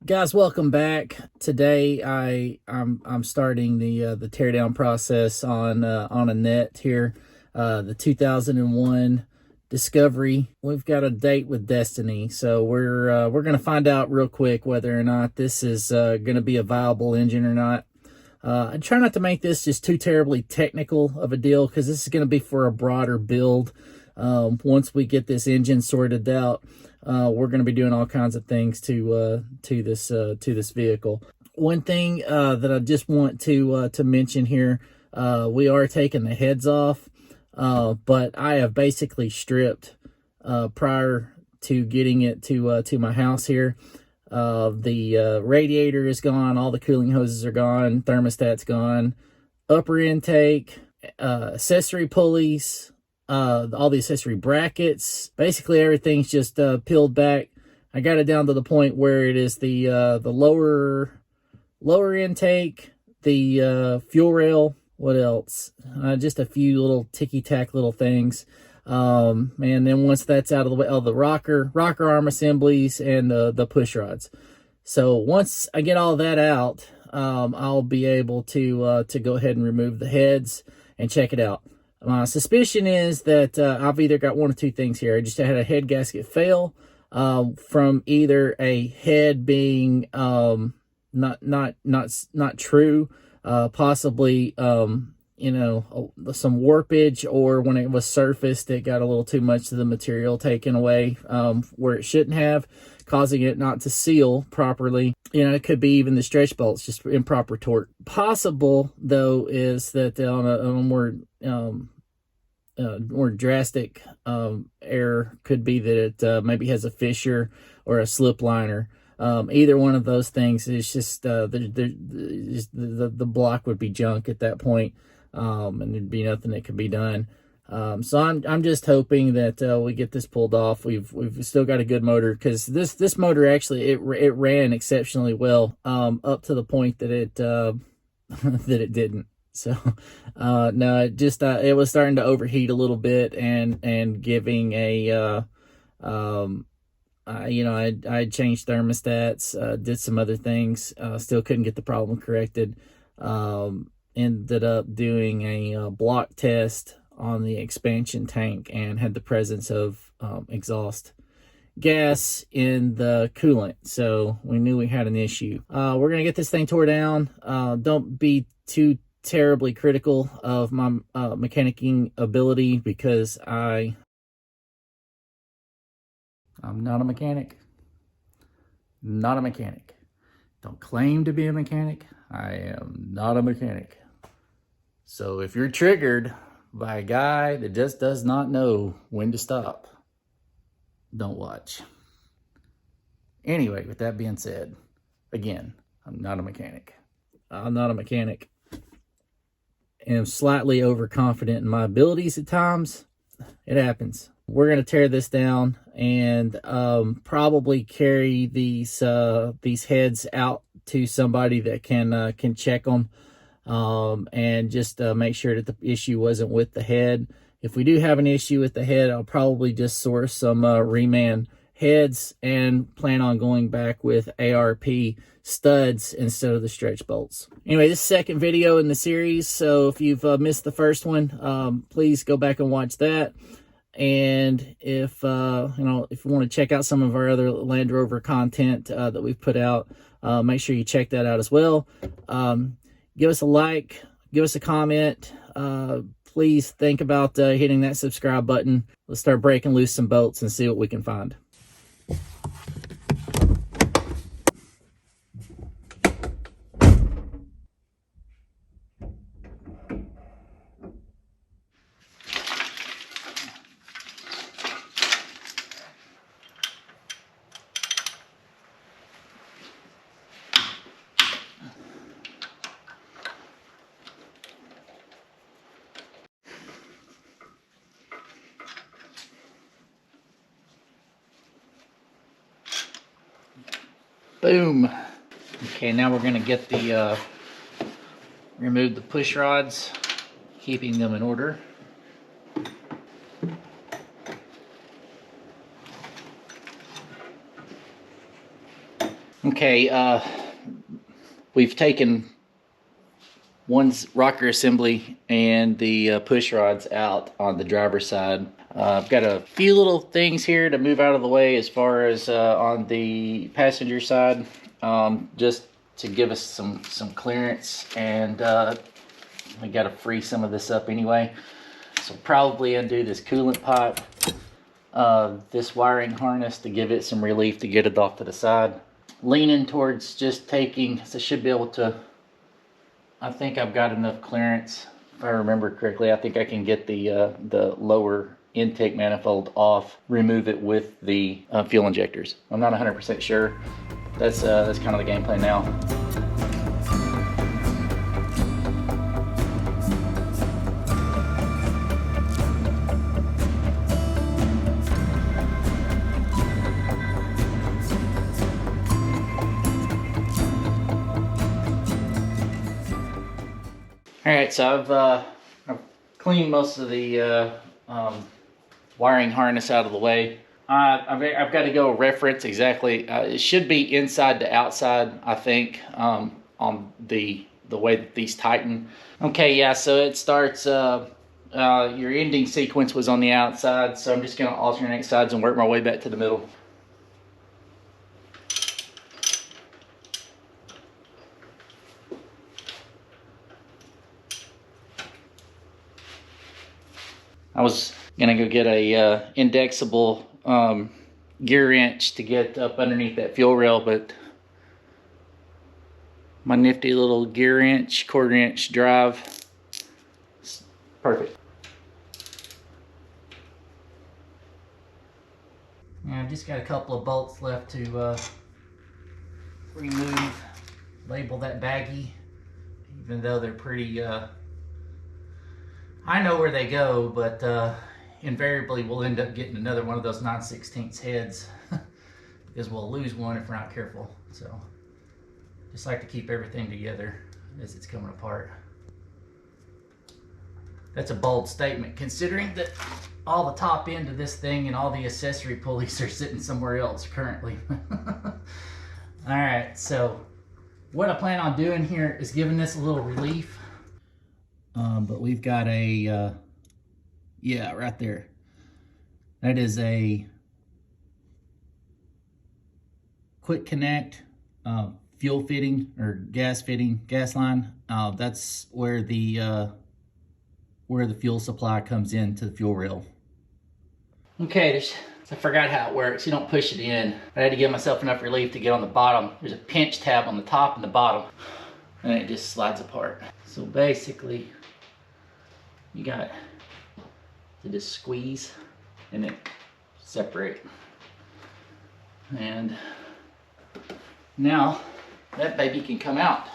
Guys, welcome back. Today I'm starting the teardown process on Annette here, the 2001 Discovery. We've got a date with Destiny, so we're gonna find out real quick whether or not this is gonna be a viable engine or not. I try not to make this just too terribly technical of a deal because this is going to be for a broader build. Once we get this engine sorted out, we're going to be doing all kinds of things to this vehicle. One thing that I just want to mention here, we are taking the heads off, but I have basically stripped prior to getting it to my house here. The radiator is gone, all the cooling hoses are gone, thermostat's gone, upper intake, accessory pulleys, all the accessory brackets, basically everything's just peeled back. I got it down to the point where it is the lower intake, the fuel rail, what else? Just a few little ticky-tack little things. And then once that's out of the way, the rocker arm assemblies and the push rods. So once I get all that out, I'll be able to go ahead and remove the heads and check it out. My suspicion is that I've either got one or two things here. I just had a head gasket fail from either a head being not true, possibly some warpage, or when it was surfaced, it got a little too much of the material taken away where it shouldn't have, causing it not to seal properly. It could be even the stretch bolts, just improper torque. Possible, though, is that on a more drastic error could be that it maybe has a fissure or a slip liner. Either one of those things is just the block would be junk at that point, and there'd be nothing that could be done. So I'm just hoping that we get this pulled off. We've still got a good motor, because this motor actually it ran exceptionally well up to the point that it that it didn't. So no, it just it was starting to overheat a little bit and giving a I changed thermostats, did some other things, still couldn't get the problem corrected. Ended up doing a block test on the expansion tank and had the presence of exhaust gas in the coolant. So we knew we had an issue. We're going to get this thing tore down. Don't be too terribly critical of my mechanicking ability, because I'm not a mechanic. Not a mechanic. Don't claim to be a mechanic. I am not a mechanic. So if you're triggered by a guy that just does not know when to stop, don't watch. Anyway, with that being said, again, I'm not a mechanic. I'm not a mechanic. And I'm slightly overconfident in my abilities at times. It happens. We're going to tear this down and probably carry these heads out to somebody that can check them, and just make sure that the issue wasn't with the head. If we do have an issue with the head, I'll probably just source some reman heads and plan on going back with ARP studs instead of the stretch bolts. Anyway, this is the second video in the series, so if you've missed the first one, please go back and watch that. And if if you want to check out some of our other Land Rover content that we've put out, make sure you check that out as well. Give us a like, give us a comment. Please think about hitting that subscribe button. Let's start breaking loose some bolts and see what we can find. Boom. Okay, now we're going to get the remove the push rods, keeping them in order. Okay, we've taken one's rocker assembly and the push rods out on the driver's side. I've got a few little things here to move out of the way as far as on the passenger side, just to give us some clearance, and we got to free some of this up anyway. So probably undo this coolant pipe, this wiring harness to give it some relief to get it off to the side. Leaning towards just taking, so I should be able to, I think I've got enough clearance. If I remember correctly, I think I can get the lower intake manifold off, remove it with the fuel injectors. I'm not 100% sure. That's kind of the game plan now. All right, so I've cleaned most of the wiring harness out of the way. I've got to go reference exactly. It should be inside to outside, I think, on the way that these tighten. Okay, yeah, so it starts, your ending sequence was on the outside, so I'm just going to alternate sides and work my way back to the middle. I was gonna go get a indexable gear wrench to get up underneath that fuel rail, but my nifty little gear wrench, quarter inch drive, it's perfect. Yeah, I've just got a couple of bolts left to remove, label that baggie, even though they're pretty I know where they go, but invariably we'll end up getting another one of those 9/16 heads because we'll lose one if we're not careful. So just like to keep everything together as it's coming apart. That's a bold statement considering that all the top end of this thing and all the accessory pulleys are sitting somewhere else currently. All right, so what I plan on doing here is giving this a little relief. But we've got a, yeah, right there. That is a quick connect fuel fitting or gas fitting, gas line. That's where the fuel supply comes into the fuel rail. Okay, I forgot how it works. You don't push it in. I had to give myself enough relief to get on the bottom. There's a pinch tab on the top and the bottom, and it just slides apart. So basically, you got to just squeeze and then separate. And now that baby can come out.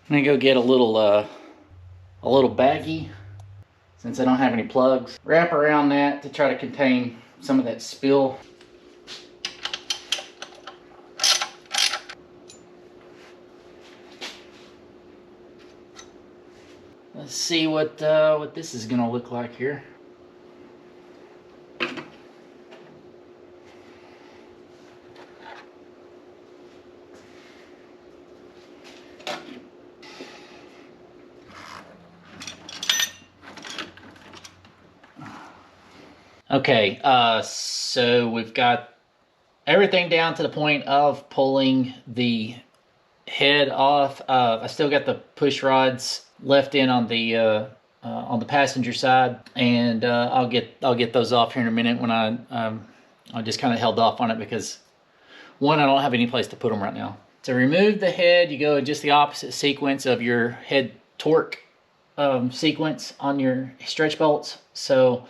I'm gonna go get a little baggie, since I don't have any plugs. Wrap around that to try to contain some of that spill. Let's see what this is gonna look like here. Okay, so we've got everything down to the point of pulling the head off. I still got the push rods left in on the passenger side, and I'll get those off here in a minute. When I just kind of held off on it because one, I don't have any place to put them right now. To remove the head, you go in just the opposite sequence of your head torque sequence on your stretch bolts. So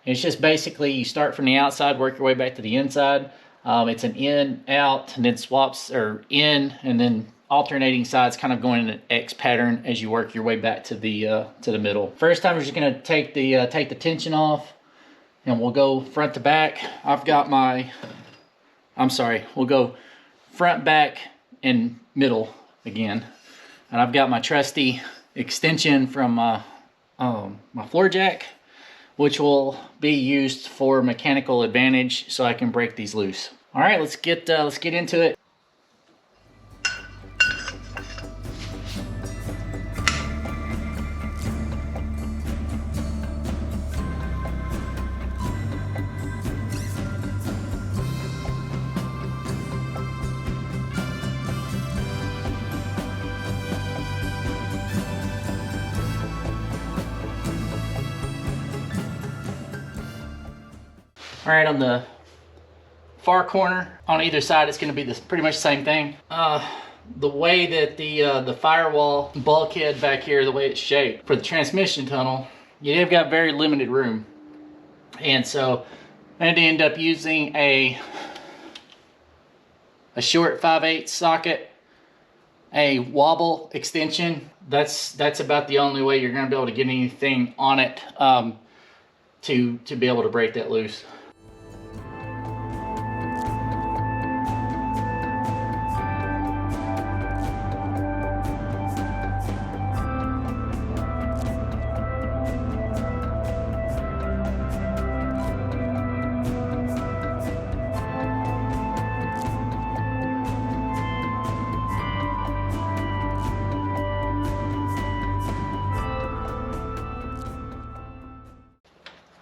it's just basically you start from the outside, work your way back to the inside. It's an in, out, and then swaps, or in, and then alternating sides, kind of going in an X pattern as you work your way back to the middle. First time, we're just going to take the tension off, and we'll go front to back. We'll go front, back, and middle again. And I've got my trusty extension from my floor jack, which will be used for mechanical advantage so I can break these loose. All right, let's get into it. All right, on the far corner, on either side, it's going to be pretty much the same thing. The way that the firewall bulkhead back here, the way it's shaped for the transmission tunnel, you've got very limited room, and so I had to end up using a short 5/8 socket, a wobble extension. That's about the only way you're going to be able to get anything on it to be able to break that loose.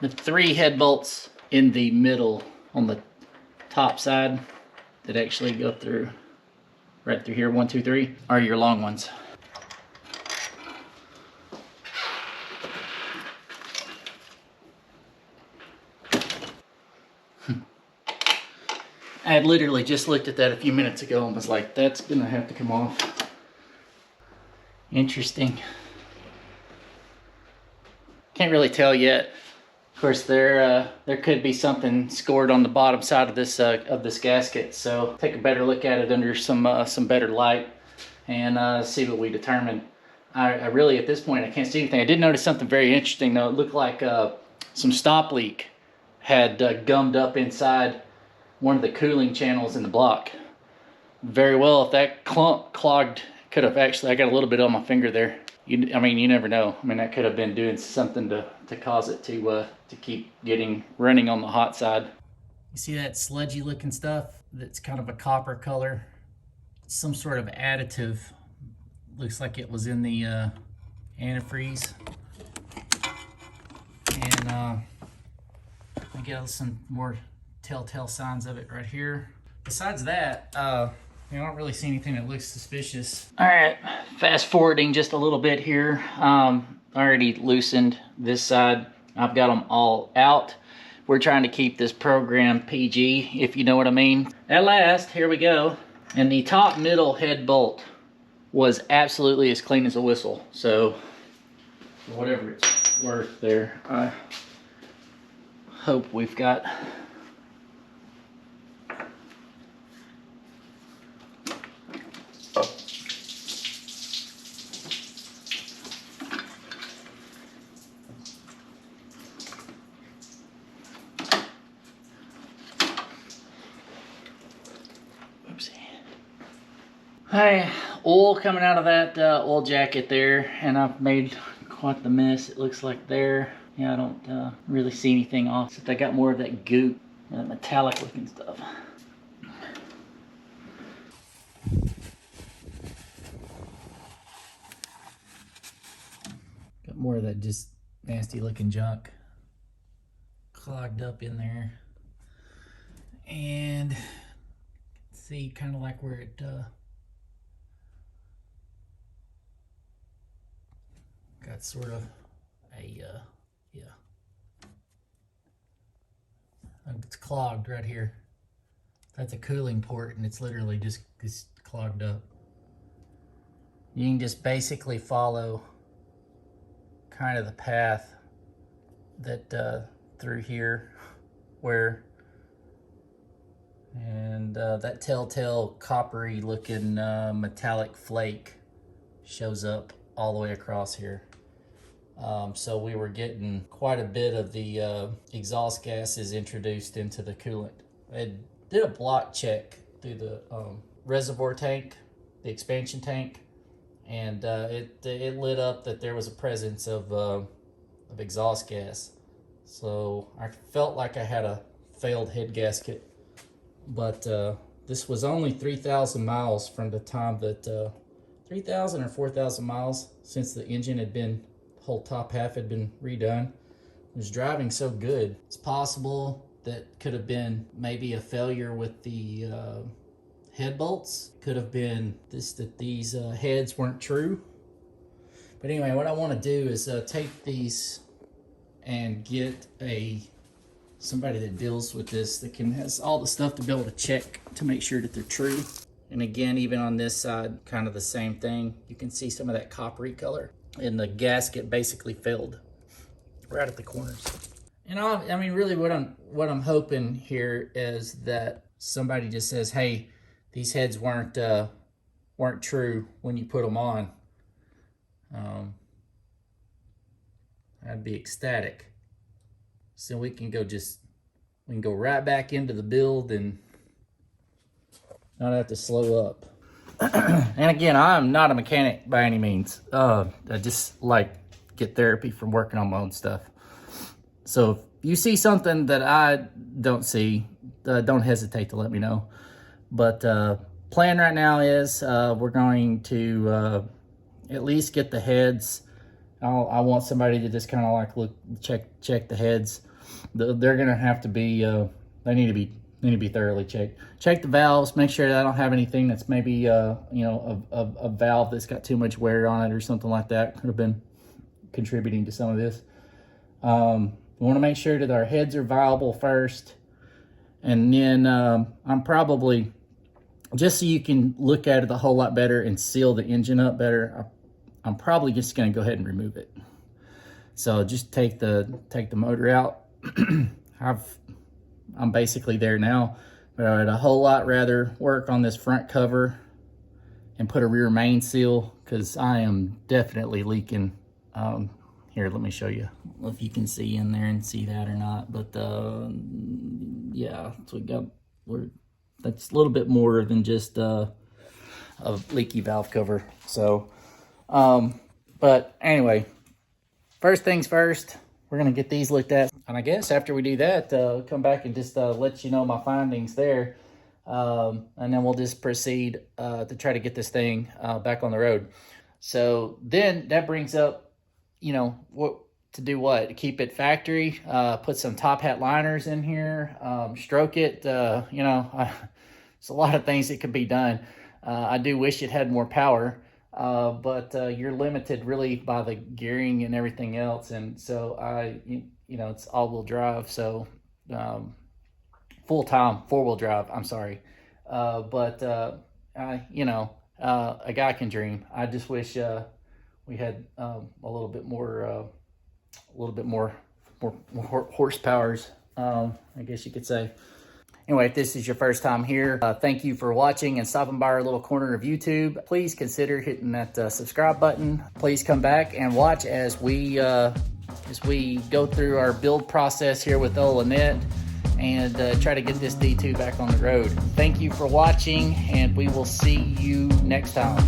The 3 head bolts in the middle on the top side that actually go through right through here, 1, 2, 3, are your long ones. I had literally just looked at that a few minutes ago and was like, that's gonna have to come off. Interesting. Can't really tell yet. Of course, there could be something scored on the bottom side of this gasket. So take a better look at it under some better light and see what we determine. I really, at this point, I can't see anything. I did notice something very interesting though. It looked like some stop leak had gummed up inside one of the cooling channels in the block. Very well, if that clump clogged, could have actually, I got a little bit on my finger there. I mean, you never know. I mean, that could have been doing something to cause it to keep running on the hot side. You see that sludgy looking stuff that's kind of a copper color? It's some sort of additive. Looks like it was in the antifreeze. And I got some more telltale signs of it right here. Besides that, I don't really see anything that looks suspicious. All right, fast forwarding just a little bit here. I already loosened this side. I've got them all out. We're trying to keep this program PG, if you know what I mean. At last, here we go. And the top middle head bolt was absolutely as clean as a whistle. So, whatever it's worth there, I hope we've got Hi, oil coming out of that oil jacket there, and I've made quite the mess. It looks like there. Yeah, I don't really see anything off, except I got more of that goop, that metallic looking stuff. Got more of that just nasty looking junk clogged up in there. And see kind of like where it got sort of a it's clogged right here. That's a cooling port, and it's literally just clogged up. You can just basically follow kind of the path that through here where, and that telltale coppery looking metallic flake shows up all the way across here. So we were getting quite a bit of the exhaust gases introduced into the coolant. I did a block check through the reservoir tank the expansion tank, and it lit up that there was a presence of exhaust gas. So I felt like I had a failed head gasket, but this was only 3,000 miles from the time that 3,000 or 4,000 miles since the engine had been, the whole top half had been redone. It was driving so good. It's possible that could have been maybe a failure with the head bolts. Could have been that these heads weren't true. But anyway, what I want to do is take these and get somebody that deals with this that has all the stuff to be able to check to make sure that they're true. And again, even on this side, kind of the same thing. You can see some of that coppery color, and the gasket basically failed right at the corners. And I mean, really, what I'm hoping here is that somebody just says, "Hey, these heads weren't true when you put them on." I'd be ecstatic. So we can go right back into the build and not have to slow up. And again, I'm not a mechanic by any means. I just like get therapy from working on my own stuff. So if you see something that I don't see, don't hesitate to let me know. But plan right now is we're going to at least get the heads. I want somebody to just kind of like check the heads. They're gonna have to be they need to be thoroughly checked. Check the valves, make sure that I don't have anything that's maybe a valve that's got too much wear on it or something like that. Could have been contributing to some of this. We want to make sure that our heads are viable first, and then I'm probably, just so you can look at it a whole lot better and seal the engine up better, I'm probably just going to go ahead and remove it. So just take the motor out. I'm basically there now, but I'd a whole lot rather work on this front cover and put a rear main seal, because I am definitely leaking. Here, let me show you if you can see in there and see that or not. But yeah, so that's a little bit more than just a leaky valve cover. So, but anyway, first things first, we're gonna get these looked at. And I guess after we do that, come back and just let you know my findings there. And then we'll just proceed to try to get this thing back on the road. So then that brings up, what to do, to keep it factory, put some top hat liners in here, stroke it, it's a lot of things that could be done. I do wish it had more power, but you're limited really by the gearing and everything else. And so it's all-wheel drive, so full-time four-wheel drive, I'm sorry. But a guy can dream. I just wish we had a little bit more horsepowers, I guess you could say. Anyway, if this is your first time here, thank you for watching and stopping by our little corner of YouTube. Please consider hitting that subscribe button. Please come back and watch as we go through our build process here with Annette and try to get this D2 back on the road. Thank you for watching, and we will see you next time.